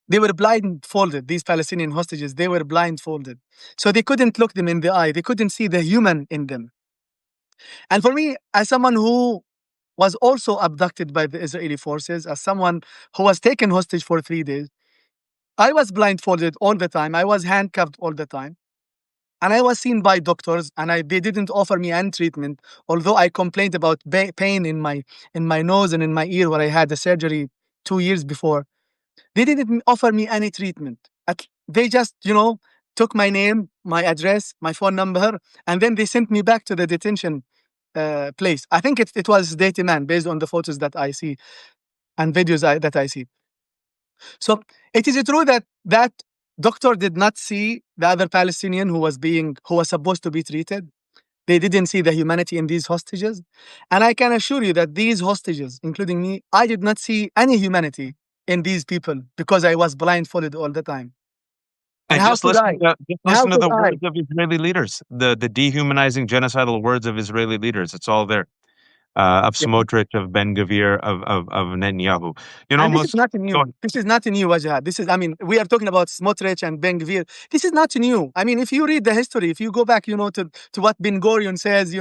they were blindfolded. These Palestinian hostages, they were blindfolded. So they couldn't look them in the eye. They couldn't see the human in them. And for me, as someone who was also abducted by the Israeli forces, as someone who was taken hostage for 3 days, I was blindfolded all the time. I was handcuffed all the time. And I was seen by doctors, and they didn't offer me any treatment, although I complained about pain in my nose and in my ear where I had the surgery 2 years before. They didn't offer me any treatment. They just, took my name, my address, my phone number, and then they sent me back to the detention place. I think it was Dayton, based on the photos that I see. and videos that I see. So it is true that that doctor did not see the other Palestinian who was supposed to be treated. They didn't see the humanity in these hostages. And I can assure you that these hostages, including me, I did not see any humanity in these people because I was blindfolded all the time. And And how could I? just And how listen to could the I? words of Israeli leaders, the dehumanizing genocidal words of Israeli leaders. It's all there. Of Yeah. Smotrich, of Ben Gvir, of Netanyahu. You know, And this is most not go new. This is not new, Wajah. This is, I mean, we are talking about Smotrich and Ben Gvir. This is not new. I mean, if you read the history, if you go back, to what Ben Gurion says,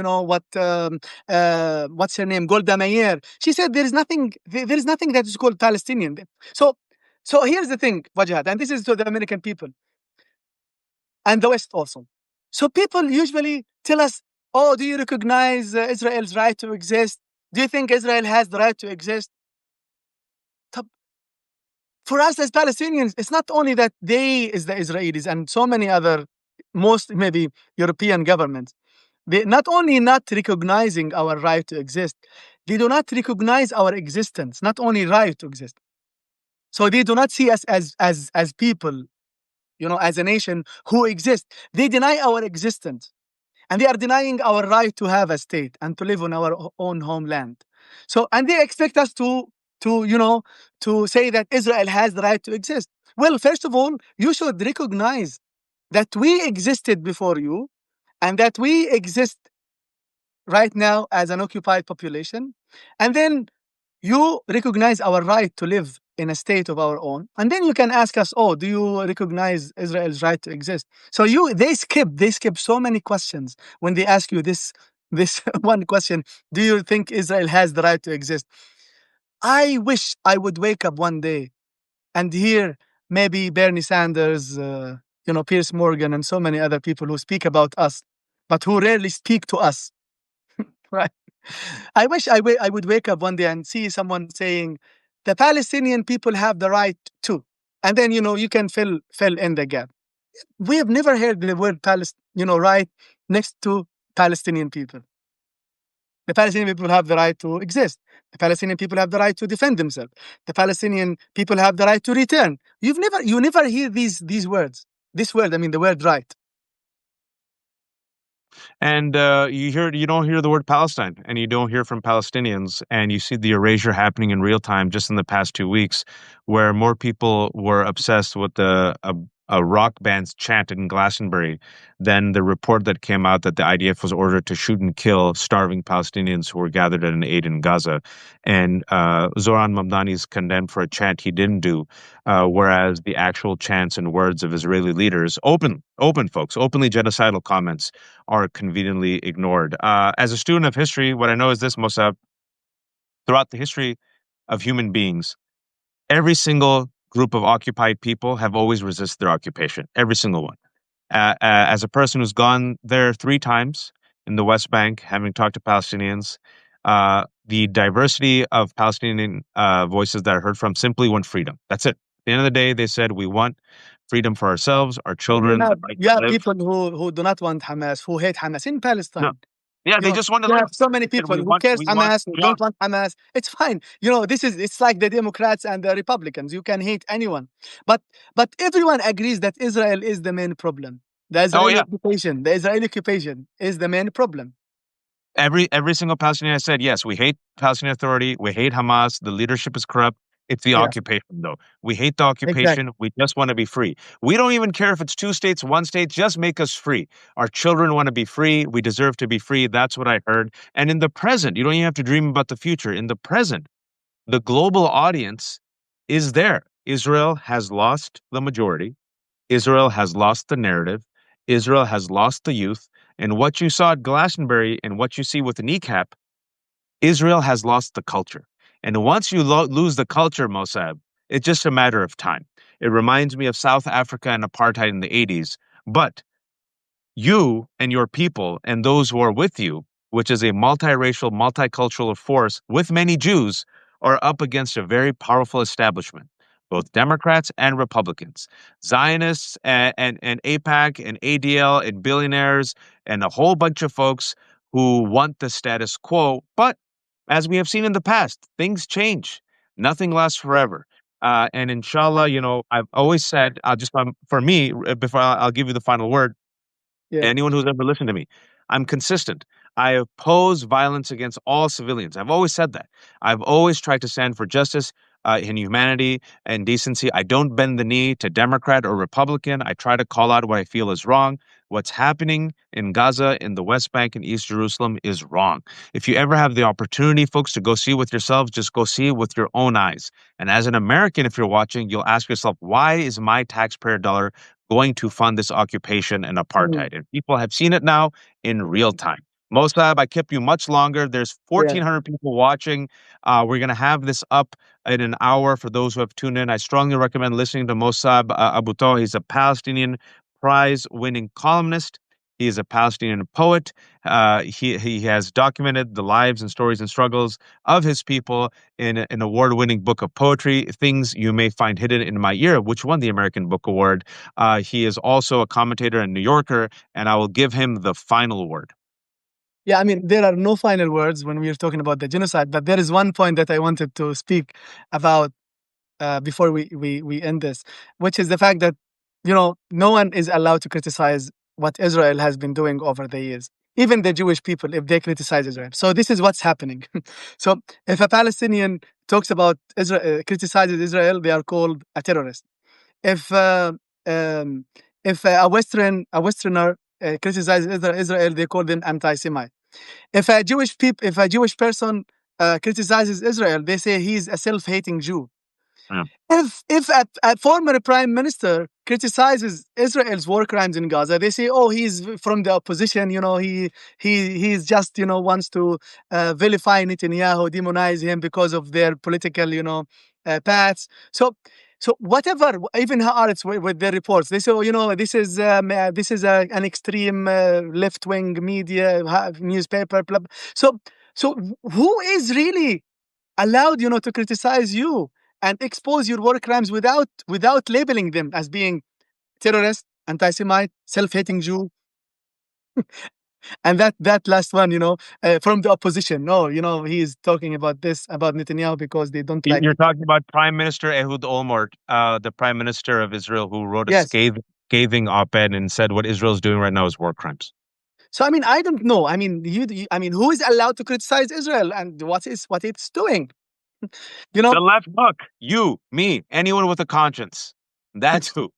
what's her name, Golda Meir, she said there is nothing that is called Palestinian. So, so here's the thing, Wajah, and this is to the American people and the West also. So people usually tell us, oh, do you recognize Israel's right to exist? Do you think Israel has the right to exist? For us as Palestinians, it's not only that they is the Israelis and so many other, most maybe European governments, they not only not recognizing our right to exist, they do not recognize our existence, not only right to exist. So they do not see us as people, as a nation who exist. They deny our existence. And they are denying our right to have a state and to live on our own homeland. So, and they expect us to you know to say that Israel has the right to exist. Well, first of all, you should recognize that we existed before you and that we exist right now as an occupied population, and then you recognize our right to live in a state of our own, and then you can ask us, oh, do you recognize Israel's right to exist? So they skip so many questions when they ask you this one question: do you think Israel has the right to exist? I wish I would wake up one day and hear maybe Bernie Sanders, Piers Morgan, and so many other people who speak about us, but who rarely speak to us. Right? I wish I would wake up one day and see someone saying, the Palestinian people have the right to. And then, you can fill in the gap. We have never heard the word right next to Palestinian people. The Palestinian people have the right to exist. The Palestinian people have the right to defend themselves. The Palestinian people have the right to return. You never hear these words. This word, I mean the word right. And you don't hear the word Palestine, and you don't hear from Palestinians, and you see the erasure happening in real time just in the past 2 weeks, where more people were obsessed with a rock band's chant in Glastonbury than the report that came out that the IDF was ordered to shoot and kill starving Palestinians who were gathered at an aid in Gaza. And Zoran Mamdani is condemned for a chant he didn't do, whereas the actual chants and words of Israeli leaders, open folks, openly genocidal comments, are conveniently ignored. As a student of history, what I know is this, Mosab: throughout the history of human beings, every single group of occupied people have always resisted their occupation. Every single one. As a person who's gone there 3 times in the West Bank, having talked to Palestinians, the diversity of Palestinian voices that I heard from simply want freedom. That's it. At the end of the day, they said, we want freedom for ourselves, our You children, the have right you to have live. people who do not want Hamas, who hate Hamas in No. Palestine. Yeah, You they know, just want to you live. have so many They said, people who cares we want Hamas, who don't jobs. want Hamas. It's fine. It's like the Democrats and the Republicans. You can hate anyone, but everyone agrees that Israel is the main problem. Oh yeah, The Israeli occupation is the main problem. every single Palestinian said, yes, we hate Palestinian Authority, we hate Hamas, the leadership is corrupt. It's the Yeah, occupation, though. We hate the occupation. exactly. We just want to be free. We don't even care if it's 2 states, 1 state. Just make us free. Our children want to be free. We deserve to be free. That's what I heard. And in the present, you don't even have to dream about the future. In the present, the global audience is there. Israel has lost the majority. Israel has lost the narrative. Israel has lost the youth. And what you saw at Glastonbury and what you see with the kneecap, Israel has lost the culture. And once you lose the culture, Mosab, it's just a matter of time. It reminds me of South Africa and apartheid in the 80s. But you and your people and those who are with you, which is a multiracial, multicultural force with many Jews, are up against a very powerful establishment, both Democrats and Republicans, Zionists and APAC and ADL and billionaires and a whole bunch of folks who want the status quo. But as we have seen in the past, things change. Nothing lasts forever. And inshallah, I've always said, for me, before I'll give you the final word, Yeah. anyone who's ever listened to me, I'm consistent. I oppose violence against all civilians. I've always said that. I've always tried to stand for justice and humanity and decency. I don't bend the knee to Democrat or Republican. I try to call out what I feel is wrong. What's happening in Gaza, in the West Bank, and East Jerusalem is wrong. If you ever have the opportunity, folks, to go see it with yourselves, just go see it with your own eyes. And as an American, if you're watching, you'll ask yourself, why is my taxpayer dollar going to fund this occupation and Mm. apartheid? And people have seen it now in real time. Mosab, I kept you much longer. There's Yeah. 1,400 people watching. We're going to have this up in an hour for those who have tuned in. I strongly recommend listening to Mosab Abu Toha. He's a Palestinian prize-winning columnist. He is a Palestinian poet. He has documented the lives and stories and struggles of his people in an award-winning book of poetry, Things You May Find Hidden in My Ear, which won the American Book Award. He is also a commentator and New Yorker, and I will give him the final word. Yeah, I mean, there are no final words when we are talking about the genocide, but there is one point that I wanted to speak about before we end this, which is the fact that, no one is allowed to criticize what Israel has been doing over the years. Even the Jewish people, if they criticize Israel. So this is what's happening. So if a Palestinian talks about Israel, criticizes Israel, they are called a terrorist. If um, if a Westerner criticizes Israel, they call them anti-Semite. If a Jewish person criticizes Israel, they say he's a self-hating Jew. Yeah. If a former prime minister criticizes Israel's war crimes in Gaza, they say, "Oh, he's from the opposition. He's just wants to vilify Netanyahu, demonize him because of their political paths." So whatever, even Haaretz with their reports, they say, "Oh, this is an extreme left wing media newspaper." Blah, blah. So who is really allowed to criticize you and expose your war crimes without labeling them as being terrorist, anti-Semite, self-hating Jew, and that last one, from the opposition. No, he is talking about this about Netanyahu because they don't like. You're talking about Prime Minister Ehud Olmert, the Prime Minister of Israel, who wrote a Yes. scathing op-ed and said what Israel's doing right now is war crimes. So I mean, I don't know. I mean, I mean, who is allowed to criticize Israel and what it's doing? You know, The left hook, you, me, anyone with a conscience. That's who.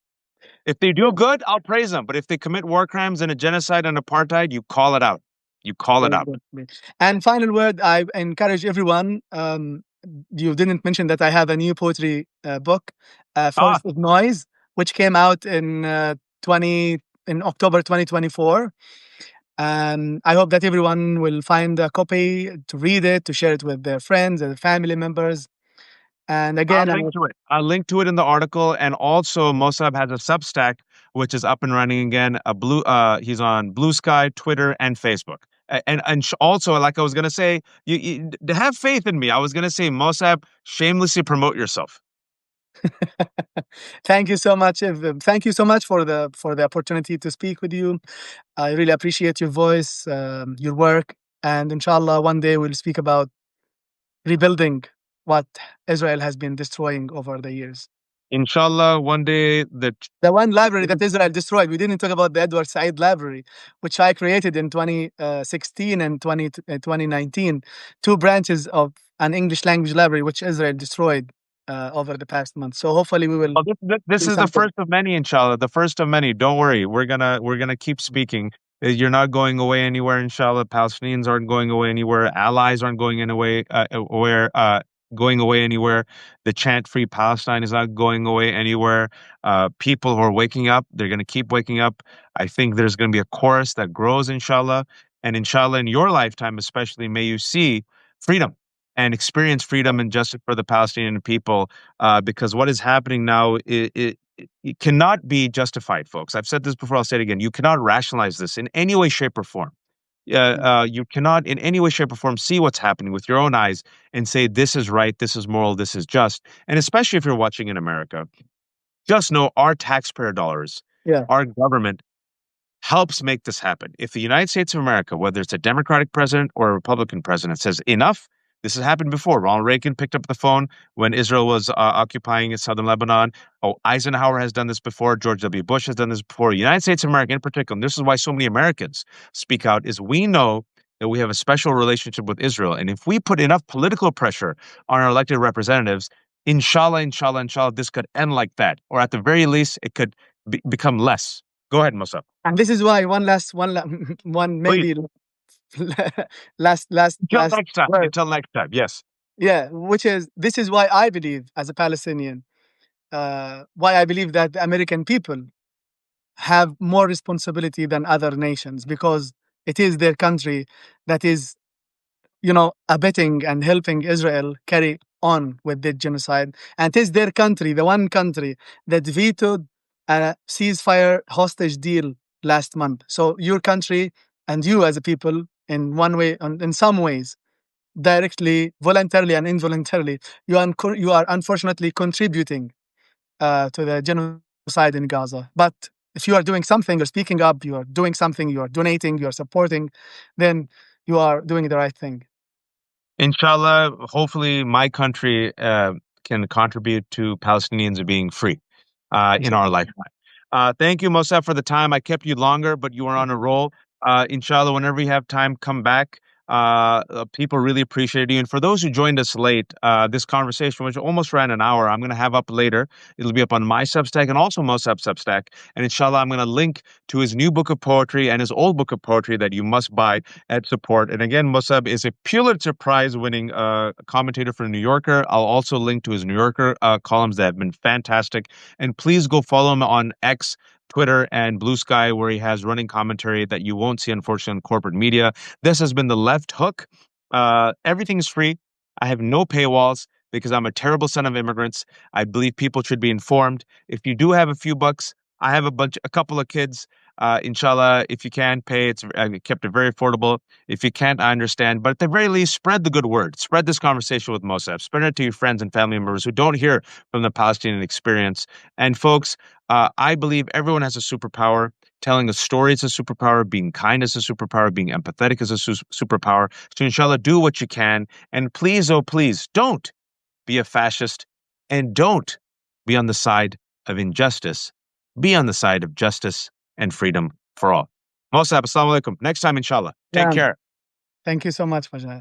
If they do yeah. good, I'll praise them. But if they commit war crimes and a genocide and apartheid, you call it out. You call it Very out. good. And final word, I encourage everyone. You didn't mention that I have a new poetry book, Ah, Forest of Noise, which came out 20 in October 2024. And I hope that everyone will find a copy to read it, to share it with their friends and family members. And I'll again, link to it. I'll link to it in the article. And also, Mosab has a Substack, which is up and running again. He's on Blue Sky, Twitter, and Facebook. Also, like I was gonna say, to have faith in me. I was gonna say, Mosab, shamelessly promote yourself. thank you so much. Thank you so much for the opportunity to speak with you. I really appreciate your voice, your work, and inshallah, one day we'll speak about rebuilding what Israel has been destroying over the years. Inshallah, one day The one library that Israel destroyed, we didn't talk about the Edward Said library, which I created in 2016 and 2019, two branches of an English language library, which Israel destroyed over the past month. So hopefully we will Oh, this do is the something. first of many, inshallah. The first of many. Don't worry. We're gonna keep speaking. You're not going away anywhere, inshallah. Palestinians aren't going away anywhere. Allies aren't going anywhere. Going away anywhere. The chant "Free Palestine" is not going away anywhere. People who are waking up, they're gonna keep waking up. I think there's gonna be a chorus that grows, inshallah, and inshallah, in your lifetime, especially, may you see freedom and experience freedom and justice for the Palestinian people, because what is happening now, it cannot be justified, folks. I've said this before, I'll say it again. You cannot rationalize this in any way, shape, or form. You cannot, in any way, shape, or form, see what's happening with your own eyes and say, this is right, this is moral, this is just. And especially if you're watching in America, just know our taxpayer dollars, Yeah. our government helps make this happen. If the United States of America, whether it's a Democratic president or a Republican president, says enough, This has happened before. Ronald Reagan picked up the phone when Israel was occupying southern Lebanon. Oh, Eisenhower has done this before. George W. Bush has done this before. United States of America in particular, and this is why so many Americans speak out, is we know that we have a special relationship with Israel. And if we put enough political pressure on our elected representatives, inshallah, inshallah, inshallah, this could end like that. Or at the very least, it could become less. Go ahead, Mosab. And this is why one Please. maybe last Until next time. word. Until next time. Yes. Yeah, which is this is why I believe as a Palestinian, why I believe that the American people have more responsibility than other nations, because it is their country that is, abetting and helping Israel carry on with the genocide. And it is their country, the one country that vetoed a ceasefire hostage deal last month. So your country and you as a people, in one way, in some ways, directly, voluntarily and involuntarily, you are unfortunately contributing to the genocide in Gaza. But if you are doing something, you're speaking up, you are doing something, you are donating, you are supporting, then you are doing the right thing. Inshallah, hopefully my country can contribute to Palestinians being free in our lifetime. Thank you, Mosaf, for the time. I kept you longer, but you were on a roll. Inshallah, whenever you have time, come back. People really appreciate you. And for those who joined us late, this conversation, which almost ran an hour, I'm going to have up later. It'll be up on my Substack and also Mosab's Substack. And inshallah, I'm going to link to his new book of poetry and his old book of poetry that you must buy at support. And again, Mosab is a Pulitzer-prize-winning commentator for the New Yorker. I'll also link to his New Yorker columns that have been fantastic. And please go follow him on X, Twitter, and Blue Sky, where he has running commentary that you won't see, unfortunately, in corporate media. This has been The Left Hook. Everything is free. I have no paywalls because I'm a terrible son of immigrants. I believe people should be informed. If you do have a few bucks, I have a couple of kids. Inshallah, if you can pay, I kept it very affordable. If you can't, I understand. But at the very least, spread the good word. Spread this conversation with Mosab. Spread it to your friends and family members who don't hear from the Palestinian experience. And folks, I believe everyone has a superpower. Telling a story is a superpower. Being kind is a superpower. Being empathetic is a superpower. So inshallah, do what you can. And please, oh please, don't be a fascist. And don't be on the side of injustice. Be on the side of justice and freedom for all. Mosab, assalamu alaikum. Next time, inshallah. Take care. Thank you so much, Majid.